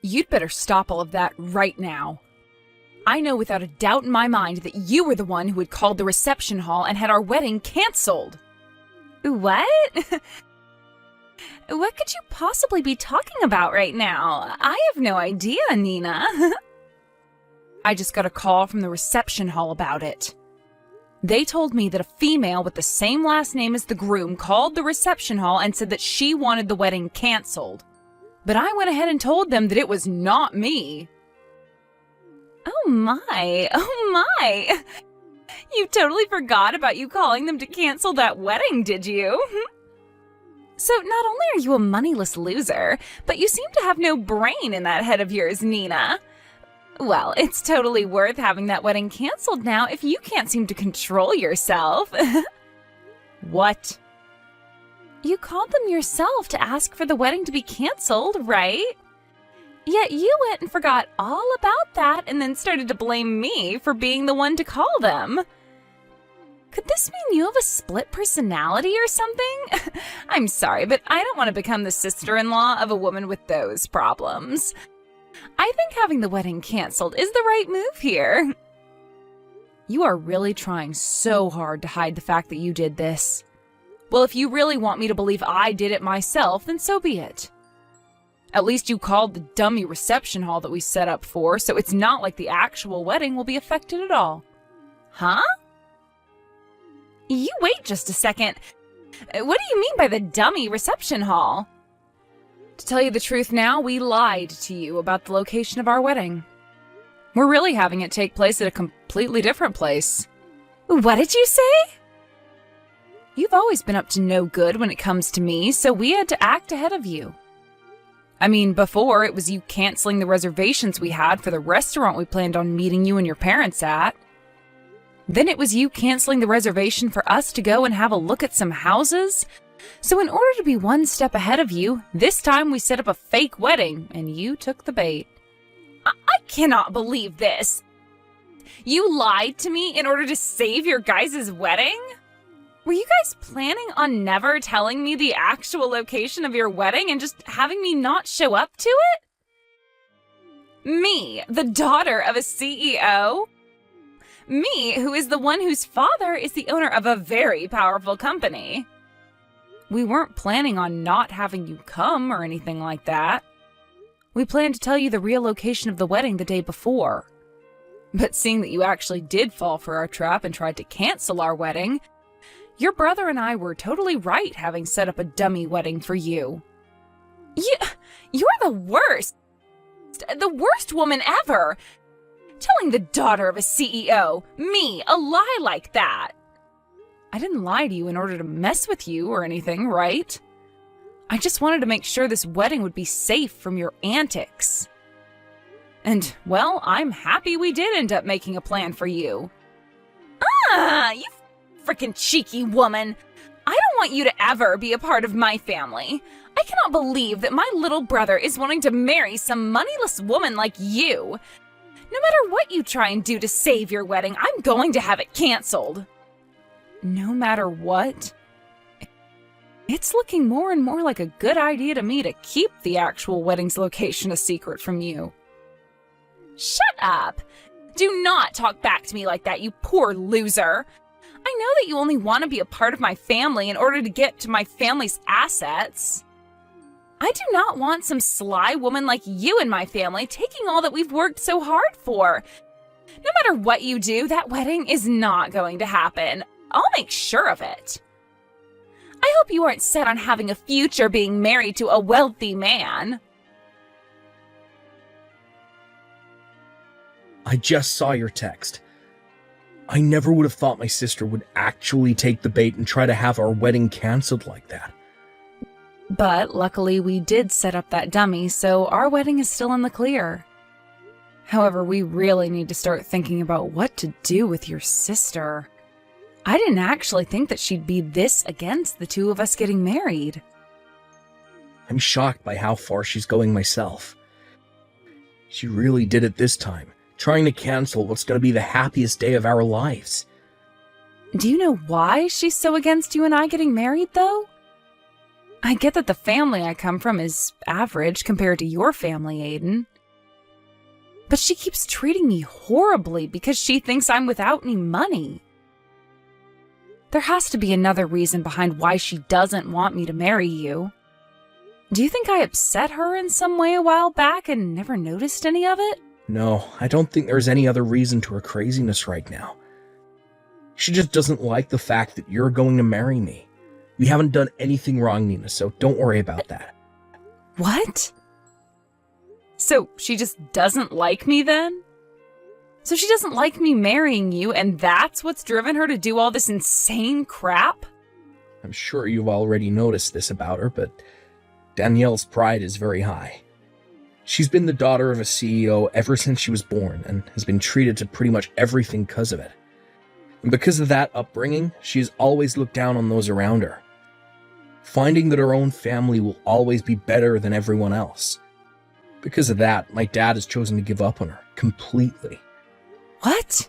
You'd better stop all of that right now. I know without a doubt in my mind that you were the one who had called the reception hall and had our wedding canceled. What? What could you possibly be talking about right now? I have no idea, Nina. I just got a call from the reception hall about it. They told me that a female with the same last name as the groom called the reception hall and said that she wanted the wedding canceled. But I went ahead and told them that it was not me. Oh my. You totally forgot about you calling them to cancel that wedding, did you? So not only are you a moneyless loser, but you seem to have no brain in that head of yours, Nina. Well, it's totally worth having that wedding canceled now if you can't seem to control yourself. What? You called them yourself to ask for the wedding to be canceled, right? Yet you went and forgot all about that and then started to blame me for being the one to call them. Could this mean you have a split personality or something? I'm sorry, but I don't want to become the sister-in-law of a woman with those problems. I think having the wedding canceled is the right move here. You are really trying so hard to hide the fact that you did this. Well, if you really want me to believe I did it myself, then so be it. At least you called the dummy reception hall that we set up for, so it's not like the actual wedding will be affected at all. Huh? You wait just a second. What do you mean by the dummy reception hall? To tell you the truth now, we lied to you about the location of our wedding. We're really having it take place at a completely different place. What did you say? You've always been up to no good when it comes to me, so we had to act ahead of you. I mean, before, it was you canceling the reservations we had for the restaurant we planned on meeting you and your parents at. Then it was you canceling the reservation for us to go and have a look at some houses. So in order to be one step ahead of you, this time we set up a fake wedding, and you took the bait. I cannot believe this. You lied to me in order to save your guys' wedding? Were you guys planning on never telling me the actual location of your wedding and just having me not show up to it? Me, the daughter of a CEO? Me, who is the one whose father is the owner of a very powerful company. We weren't planning on not having you come or anything like that. We planned to tell you the real location of the wedding the day before. But seeing that you actually did fall for our trap and tried to cancel our wedding, your brother and I were totally right having set up a dummy wedding for you. You're the worst. The worst woman ever. Telling the daughter of a CEO, me, a lie like that. I didn't lie to you in order to mess with you or anything, right? I just wanted to make sure this wedding would be safe from your antics. And, well, I'm happy we did end up making a plan for you. You frickin' cheeky woman. I don't want you to ever be a part of my family. I cannot believe that my little brother is wanting to marry some moneyless woman like you. No matter what you try and do to save your wedding, I'm going to have it canceled. No matter what? It's looking more and more like a good idea to me to keep the actual wedding's location a secret from you. Shut up! Do not talk back to me like that, you poor loser. I know that you only want to be a part of my family in order to get to my family's assets. I do not want some sly woman like you in my family taking all that we've worked so hard for. No matter what you do, that wedding is not going to happen. I'll make sure of it. I hope you aren't set on having a future being married to a wealthy man. I just saw your text. I never would have thought my sister would actually take the bait and try to have our wedding canceled like that. But luckily we did set up that dummy, so our wedding is still in the clear. However, we really need to start thinking about what to do with your sister. I didn't actually think that she'd be this against the two of us getting married. I'm shocked by how far she's going myself. She really did it this time, trying to cancel what's going to be the happiest day of our lives. Do you know why she's so against you and I getting married, though? I get that the family I come from is average compared to your family, Aiden. But she keeps treating me horribly because she thinks I'm without any money. There has to be another reason behind why she doesn't want me to marry you. Do you think I upset her in some way a while back and never noticed any of it? No, I don't think there's any other reason to her craziness right now. She just doesn't like the fact that you're going to marry me. You haven't done anything wrong, Nina, so don't worry about that. What? So she just doesn't like me then? So she doesn't like me marrying you, and that's what's driven her to do all this insane crap? I'm sure you've already noticed this about her, but Danielle's pride is very high. She's been the daughter of a CEO ever since she was born, and has been treated to pretty much everything because of it. And because of that upbringing, she has always looked down on those around her, finding that her own family will always be better than everyone else. Because of that, my dad has chosen to give up on her completely. What?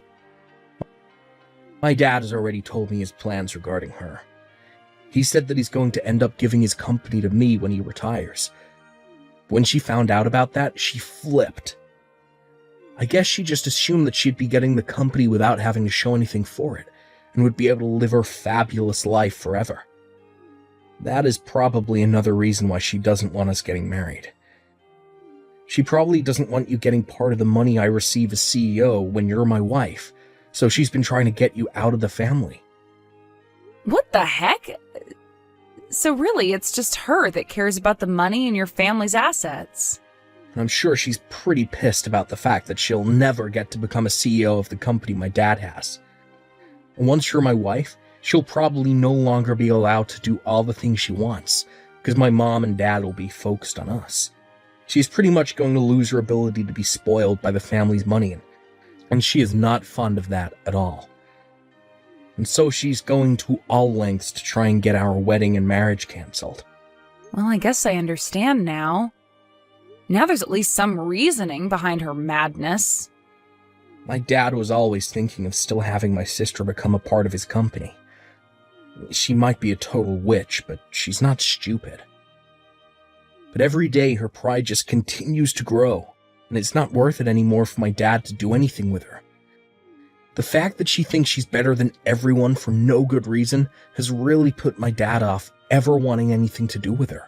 My dad has already told me his plans regarding her. He said that he's going to end up giving his company to me when he retires. When she found out about that, she flipped. I guess she just assumed that she'd be getting the company without having to show anything for it, and would be able to live her fabulous life forever. That is probably another reason why she doesn't want us getting married. She probably doesn't want you getting part of the money I receive as CEO when you're my wife, so she's been trying to get you out of the family. What the heck? So really, it's just her that cares about the money and your family's assets. I'm sure she's pretty pissed about the fact that she'll never get to become a CEO of the company my dad has. And once you're my wife, she'll probably no longer be allowed to do all the things she wants, because my mom and dad will be focused on us. She's pretty much going to lose her ability to be spoiled by the family's money, and she is not fond of that at all. And so she's going to all lengths to try and get our wedding and marriage cancelled. Well, I guess I understand now. Now there's at least some reasoning behind her madness. My dad was always thinking of still having my sister become a part of his company. She might be a total witch, but she's not stupid. But every day her pride just continues to grow, and it's not worth it anymore for my dad to do anything with her. The fact that she thinks she's better than everyone for no good reason has really put my dad off ever wanting anything to do with her.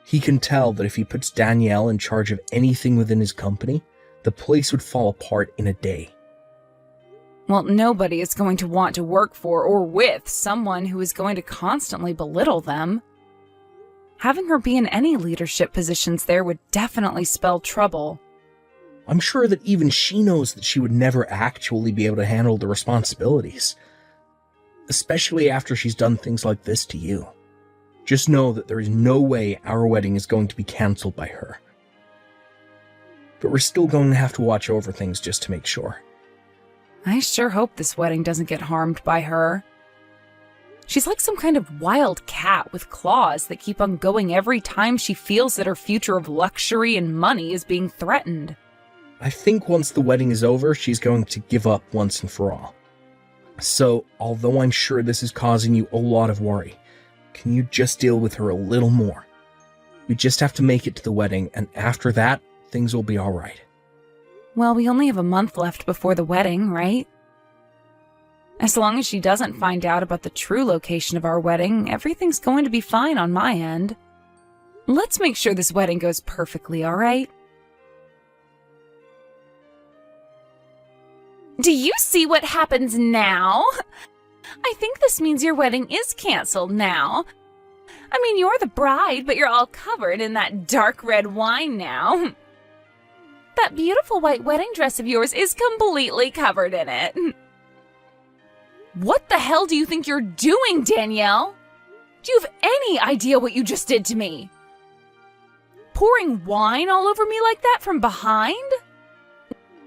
He can tell that if he puts Danielle in charge of anything within his company, the place would fall apart in a day. Well, nobody is going to want to work for or with someone who is going to constantly belittle them. Having her be in any leadership positions there would definitely spell trouble. I'm sure that even she knows that she would never actually be able to handle the responsibilities. Especially after she's done things like this to you. Just know that there is no way our wedding is going to be cancelled by her. But we're still going to have to watch over things just to make sure. I sure hope this wedding doesn't get harmed by her. She's like some kind of wild cat with claws that keep on going every time she feels that her future of luxury and money is being threatened. I think once the wedding is over, she's going to give up once and for all. So, although I'm sure this is causing you a lot of worry, can you just deal with her a little more? We just have to make it to the wedding, and after that, things will be alright. Well, we only have a month left before the wedding, right? As long as she doesn't find out about the true location of our wedding, everything's going to be fine on my end. Let's make sure this wedding goes perfectly, alright? Do you see what happens now? I think this means your wedding is canceled now. I mean, you're the bride, but you're all covered in that dark red wine now. That beautiful white wedding dress of yours is completely covered in it. What the hell do you think you're doing, Danielle? Do you have any idea what you just did to me? Pouring wine all over me like that from behind?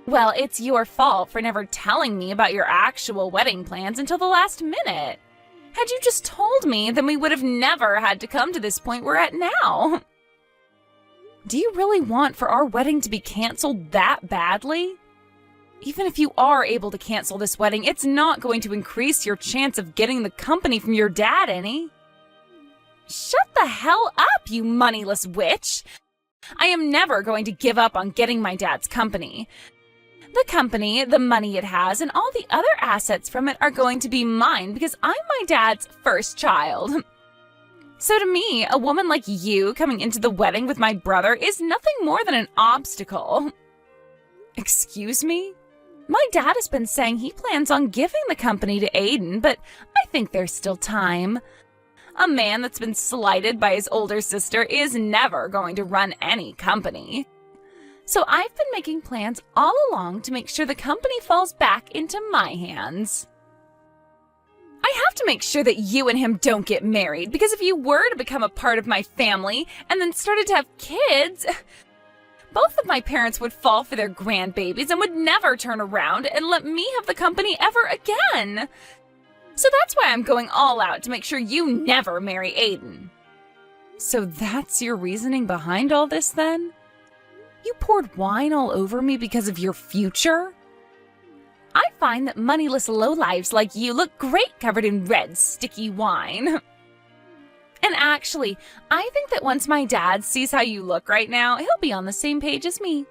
Well, it's your fault for never telling me about your actual wedding plans until the last minute. Had you just told me, then we would have never had to come to this point we're at now. Do you really want for our wedding to be canceled that badly? Even if you are able to cancel this wedding, it's not going to increase your chance of getting the company from your dad any. Shut the hell up, you moneyless witch! I am never going to give up on getting my dad's company. The company, the money it has, and all the other assets from it are going to be mine because I'm my dad's first child. So to me, a woman like you coming into the wedding with my brother is nothing more than an obstacle. Excuse me? My dad has been saying he plans on giving the company to Aiden, but I think there's still time. A man that's been slighted by his older sister is never going to run any company. So I've been making plans all along to make sure the company falls back into my hands. I have to make sure that you and him don't get married, because if you were to become a part of my family and then started to have kids, both of my parents would fall for their grandbabies and would never turn around and let me have the company ever again. So that's why I'm going all out to make sure you never marry Aiden. So that's your reasoning behind all this then? You poured wine all over me because of your future? I find that moneyless lowlives like you look great covered in red, sticky wine. And actually, I think that once my dad sees how you look right now, he'll be on the same page as me.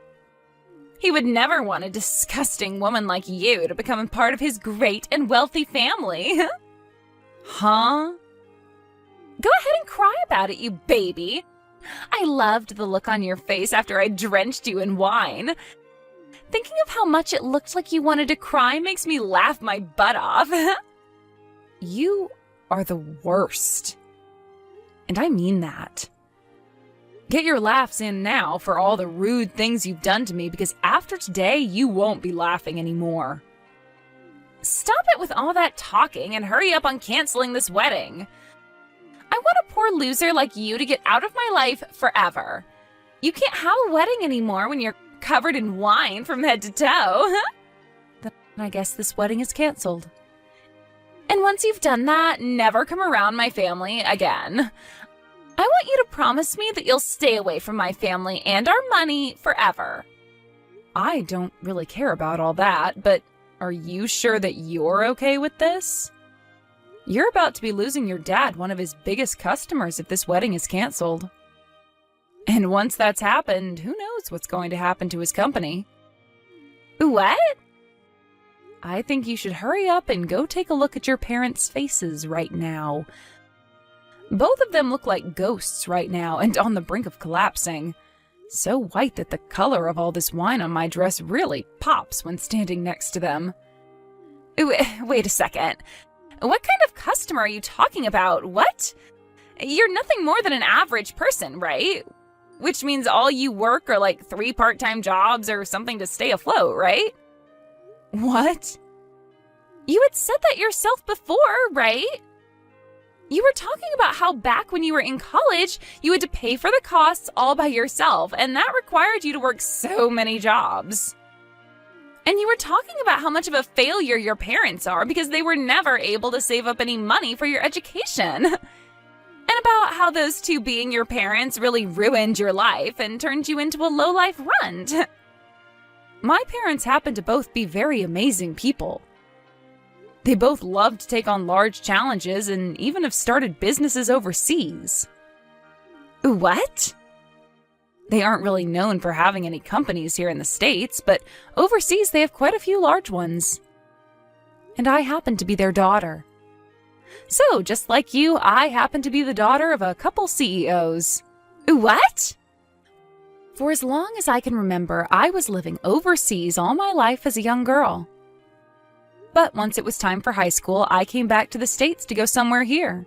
He would never want a disgusting woman like you to become a part of his great and wealthy family. Huh? Go ahead and cry about it, you baby. I loved the look on your face after I drenched you in wine. Thinking of how much it looked like you wanted to cry makes me laugh my butt off. You are the worst. And I mean that. Get your laughs in now for all the rude things you've done to me, because after today, you won't be laughing anymore. Stop it with all that talking and hurry up on canceling this wedding. I want a poor loser like you to get out of my life forever. You can't have a wedding anymore when you're covered in wine from head to toe. Then I guess this wedding is canceled. And once you've done that, never come around my family again. I want you to promise me that you'll stay away from my family and our money forever. I don't really care about all that, but are you sure that you're okay with this? You're about to be losing your dad, one of his biggest customers, if this wedding is canceled. And once that's happened, who knows what's going to happen to his company? What? I think you should hurry up and go take a look at your parents' faces right now. Both of them look like ghosts right now and on the brink of collapsing. So white that the color of all this wine on my dress really pops when standing next to them. Wait a second. What kind of customer are you talking about? What? You're nothing more than an average person, right? Which means all you work are like 3 part-time jobs or something to stay afloat, right? What? You had said that yourself before, right? You were talking about how back when you were in college, you had to pay for the costs all by yourself, and that required you to work so many jobs. And you were talking about how much of a failure your parents are because they were never able to save up any money for your education. And about how those two being your parents really ruined your life and turned you into a low-life runt. My parents happen to both be very amazing people. They both love to take on large challenges and even have started businesses overseas. What? They aren't really known for having any companies here in the States, but overseas they have quite a few large ones. And I happen to be their daughter. So, just like you, I happen to be the daughter of a couple CEOs. What? For as long as I can remember, I was living overseas all my life as a young girl. But once it was time for high school, I came back to the States to go somewhere here.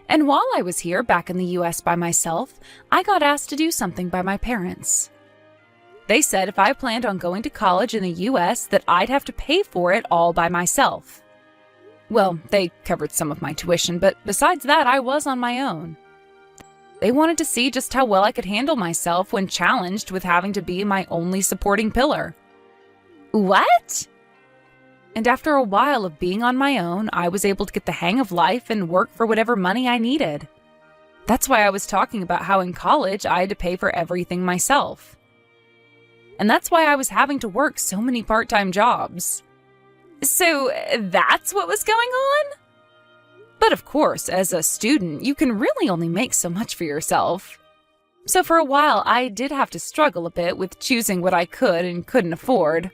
And while I was here, back in the US by myself, I got asked to do something by my parents. They said if I planned on going to college in the US, that I'd have to pay for it all by myself. Well, they covered some of my tuition, but besides that, I was on my own. They wanted to see just how well I could handle myself when challenged with having to be my only supporting pillar. What? And after a while of being on my own, I was able to get the hang of life and work for whatever money I needed. That's why I was talking about how in college I had to pay for everything myself. And that's why I was having to work so many part-time jobs. So that's what was going on? But of course, as a student, you can really only make so much for yourself. So for a while, I did have to struggle a bit with choosing what I could and couldn't afford.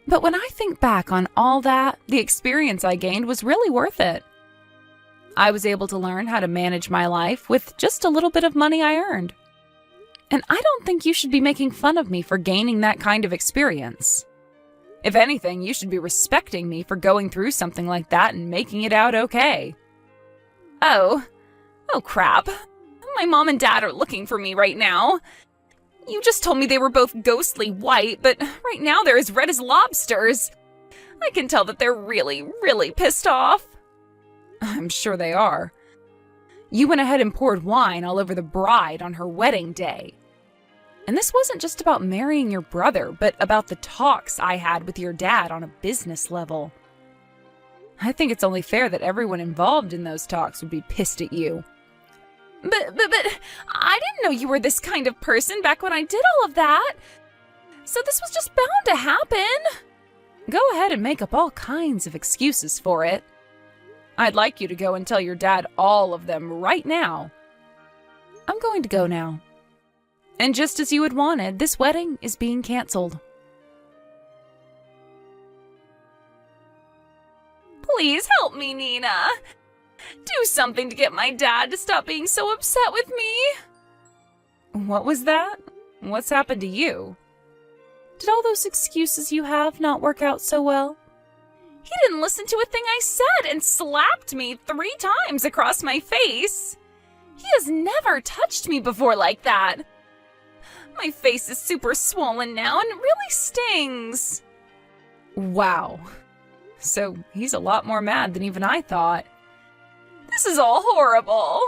But when I think back on all that, the experience I gained was really worth it. I was able to learn how to manage my life with just a little bit of money I earned. And I don't think you should be making fun of me for gaining that kind of experience. If anything, you should be respecting me for going through something like that and making it out okay. Oh crap. My mom and dad are looking for me right now. You just told me they were both ghostly white, but right now they're as red as lobsters. I can tell that they're really, really pissed off. I'm sure they are. You went ahead and poured wine all over the bride on her wedding day. And this wasn't just about marrying your brother, but about the talks I had with your dad on a business level. I think it's only fair that everyone involved in those talks would be pissed at you. But I didn't know you were this kind of person back when I did all of that. So this was just bound to happen. Go ahead and make up all kinds of excuses for it. I'd like you to go and tell your dad all of them right now. I'm going to go now. And just as you had wanted, this wedding is being canceled. Please help me, Nina. Do something to get my dad to stop being so upset with me. What was that? What's happened to you? Did all those excuses you have not work out so well? He didn't listen to a thing I said and slapped me 3 times across my face. He has never touched me before like that. My face is super swollen now and it really stings. Wow. So he's a lot more mad than even I thought. This is all horrible.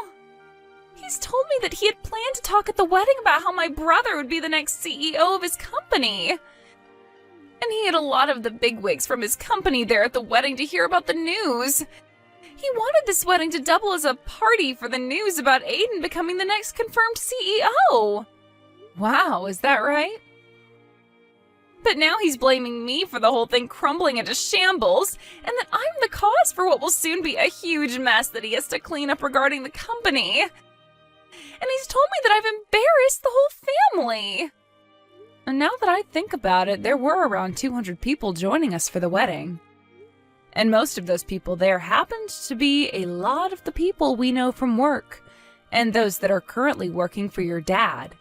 He's told me that he had planned to talk at the wedding about how my brother would be the next CEO of his company. And he had a lot of the bigwigs from his company there at the wedding to hear about the news. He wanted this wedding to double as a party for the news about Aiden becoming the next confirmed CEO. Wow, is that right? But now he's blaming me for the whole thing crumbling into shambles, and that I'm the cause for what will soon be a huge mess that he has to clean up regarding the company. And he's told me that I've embarrassed the whole family. And now that I think about it, there were around 200 people joining us for the wedding. And most of those people there happened to be a lot of the people we know from work, and those that are currently working for your dad.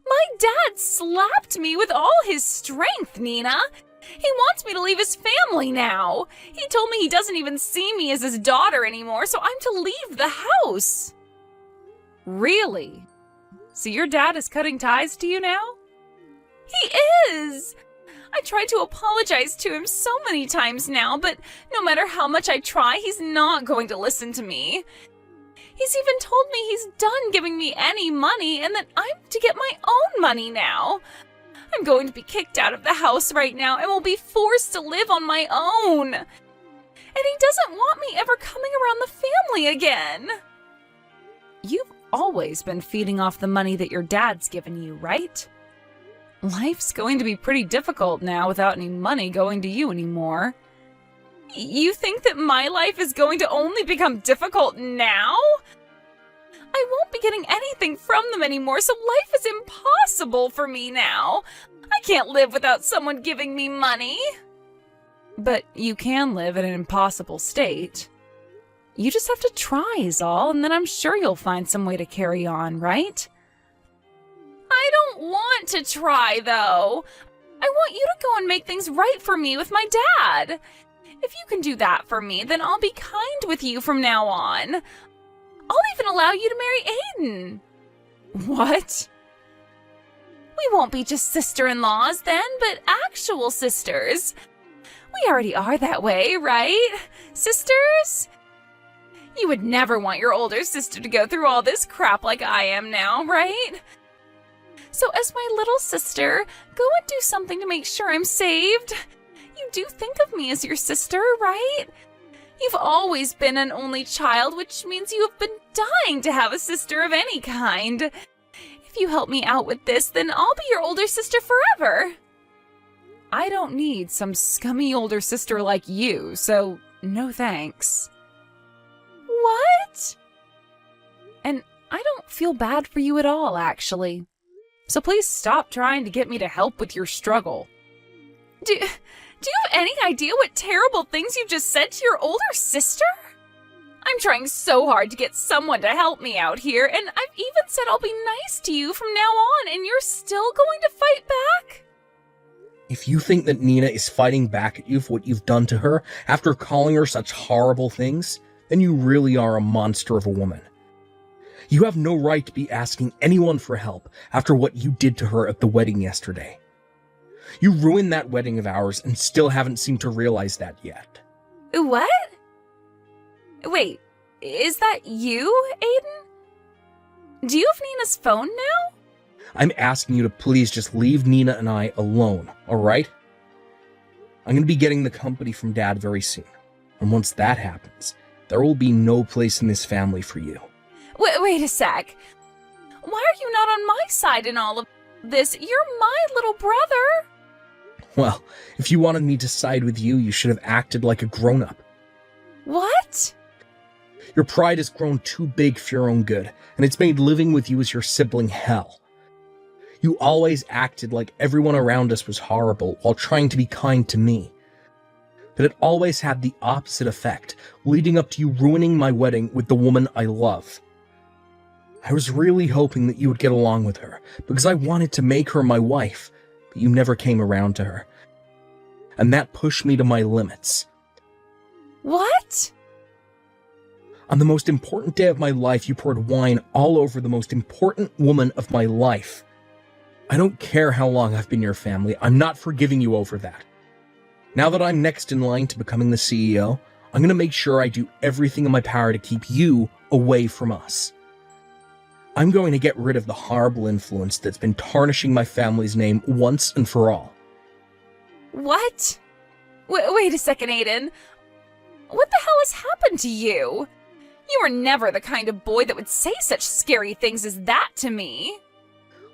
My dad slapped me with all his strength, Nina. He wants me to leave his family now. He told me he doesn't even see me as his daughter anymore, so I'm to leave the house. Really? So your dad is cutting ties to you now? He is! I tried to apologize to him so many times now, but no matter how much I try, he's not going to listen to me. He's even told me he's done giving me any money and that I'm to get my own money now. I'm going to be kicked out of the house right now and will be forced to live on my own. And he doesn't want me ever coming around the family again. You've always been feeding off the money that your dad's given you, right? Life's going to be pretty difficult now without any money going to you anymore. You think that my life is going to only become difficult now? I won't be getting anything from them anymore, so life is impossible for me now. I can't live without someone giving me money. But you can live in an impossible state. You just have to try is all, and then I'm sure you'll find some way to carry on, right? I don't want to try, though. I want you to go and make things right for me with my dad. If you can do that for me, then I'll be kind with you from now on. I'll even allow you to marry Aiden. What? We won't be just sister-in-laws then, but actual sisters. We already are that way, right? Sisters? You would never want your older sister to go through all this crap like I am now, right? So as my little sister, go and do something to make sure I'm saved. You do think of me as your sister, right? You've always been an only child, which means you have been dying to have a sister of any kind. If you help me out with this, then I'll be your older sister forever. I don't need some scummy older sister like you, so no thanks. What? And I don't feel bad for you at all, actually. So please stop trying to get me to help with your struggle. Do you have any idea what terrible things you just said to your older sister? I'm trying so hard to get someone to help me out here, and I've even said I'll be nice to you from now on, and you're still going to fight back? If you think that Nina is fighting back at you for what you've done to her after calling her such horrible things, then you really are a monster of a woman. You have no right to be asking anyone for help after what you did to her at the wedding yesterday. You ruined that wedding of ours and still haven't seemed to realize that yet. What? Wait, is that you, Aiden? Do you have Nina's phone now? I'm asking you to please just leave Nina and I alone, alright? I'm going to be getting the company from Dad very soon. And once that happens, there will be no place in this family for you. Wait a sec. Why are you not on my side in all of this? You're my little brother. Well, if you wanted me to side with you, you should have acted like a grown-up. What? Your pride has grown too big for your own good, and it's made living with you as your sibling hell. You always acted like everyone around us was horrible while trying to be kind to me. But it always had the opposite effect, leading up to you ruining my wedding with the woman I love. I was really hoping that you would get along with her, because I wanted to make her my wife, but you never came around to her. And that pushed me to my limits. What? On the most important day of my life, you poured wine all over the most important woman of my life. I don't care how long I've been your family, I'm not forgiving you over that. Now that I'm next in line to becoming the CEO, I'm going to make sure I do everything in my power to keep you away from us. I'm going to get rid of the horrible influence that's been tarnishing my family's name once and for all. What? Wait a second, Aiden. What the hell has happened to you? You were never the kind of boy that would say such scary things as that to me.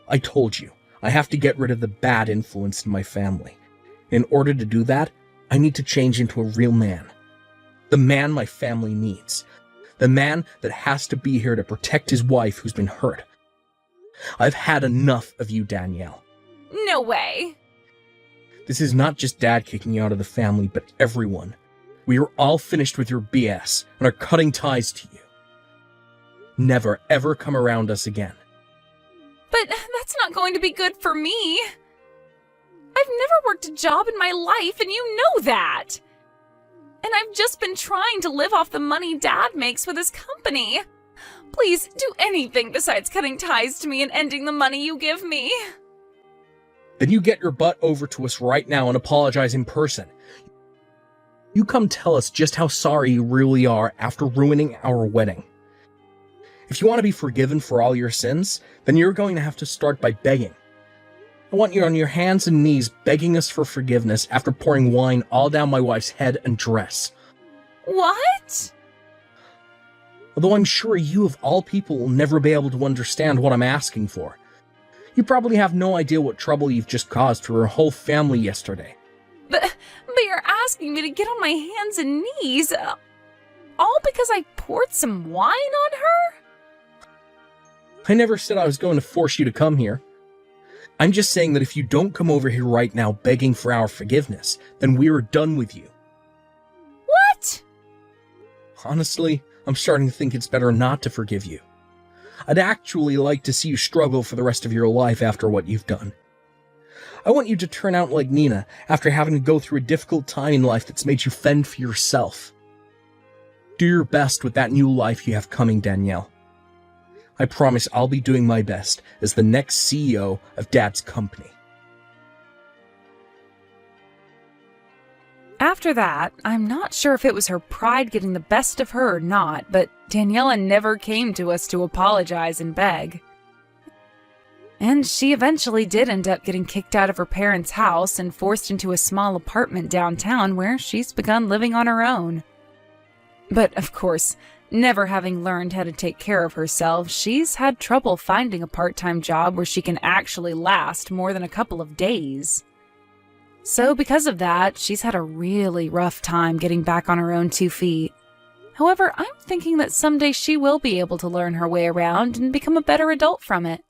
I told you, I have to get rid of the bad influence in my family. In order to do that, I need to change into a real man. The man my family needs. The man that has to be here to protect his wife who's been hurt. I've had enough of you, Danielle. No way. This is not just Dad kicking you out of the family, but everyone. We are all finished with your BS and are cutting ties to you. Never, ever come around us again. But that's not going to be good for me. I've never worked a job in my life, and you know that. And I've just been trying to live off the money Dad makes with his company. Please do anything besides cutting ties to me and ending the money you give me. Then you get your butt over to us right now and apologize in person. You come tell us just how sorry you really are after ruining our wedding. If you want to be forgiven for all your sins, then you're going to have to start by begging. I want you on your hands and knees begging us for forgiveness after pouring wine all down my wife's head and dress. What? Although I'm sure you of all people will never be able to understand what I'm asking for. You probably have no idea what trouble you've just caused to her whole family yesterday. But you're asking me to get on my hands and knees, all because I poured some wine on her? I never said I was going to force you to come here. I'm just saying that if you don't come over here right now begging for our forgiveness, then we are done with you. What? Honestly, I'm starting to think it's better not to forgive you. I'd actually like to see you struggle for the rest of your life after what you've done. I want you to turn out like Nina after having to go through a difficult time in life that's made you fend for yourself. Do your best with that new life you have coming, Danielle. I promise I'll be doing my best as the next CEO of Dad's company. After that, I'm not sure if it was her pride getting the best of her or not, but Daniela never came to us to apologize and beg. And she eventually did end up getting kicked out of her parents' house and forced into a small apartment downtown where she's begun living on her own. But of course, never having learned how to take care of herself, she's had trouble finding a part-time job where she can actually last more than a couple of days. So because of that, she's had a really rough time getting back on her own 2 feet. However, I'm thinking that someday she will be able to learn her way around and become a better adult from it.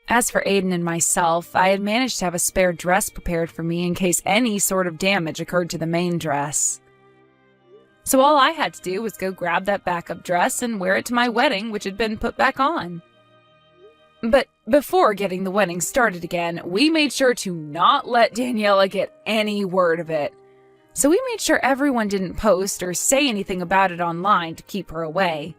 As for Aiden and myself, I had managed to have a spare dress prepared for me in case any sort of damage occurred to the main dress. So all I had to do was go grab that backup dress and wear it to my wedding, which had been put back on. But before getting the wedding started again, we made sure to not let Daniela get any word of it. So we made sure everyone didn't post or say anything about it online to keep her away.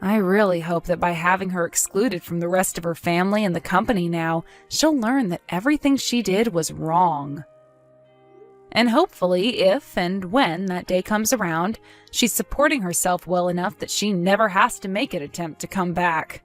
I really hope that by having her excluded from the rest of her family and the company now, she'll learn that everything she did was wrong. And hopefully, if and when that day comes around, she's supporting herself well enough that she never has to make an attempt to come back.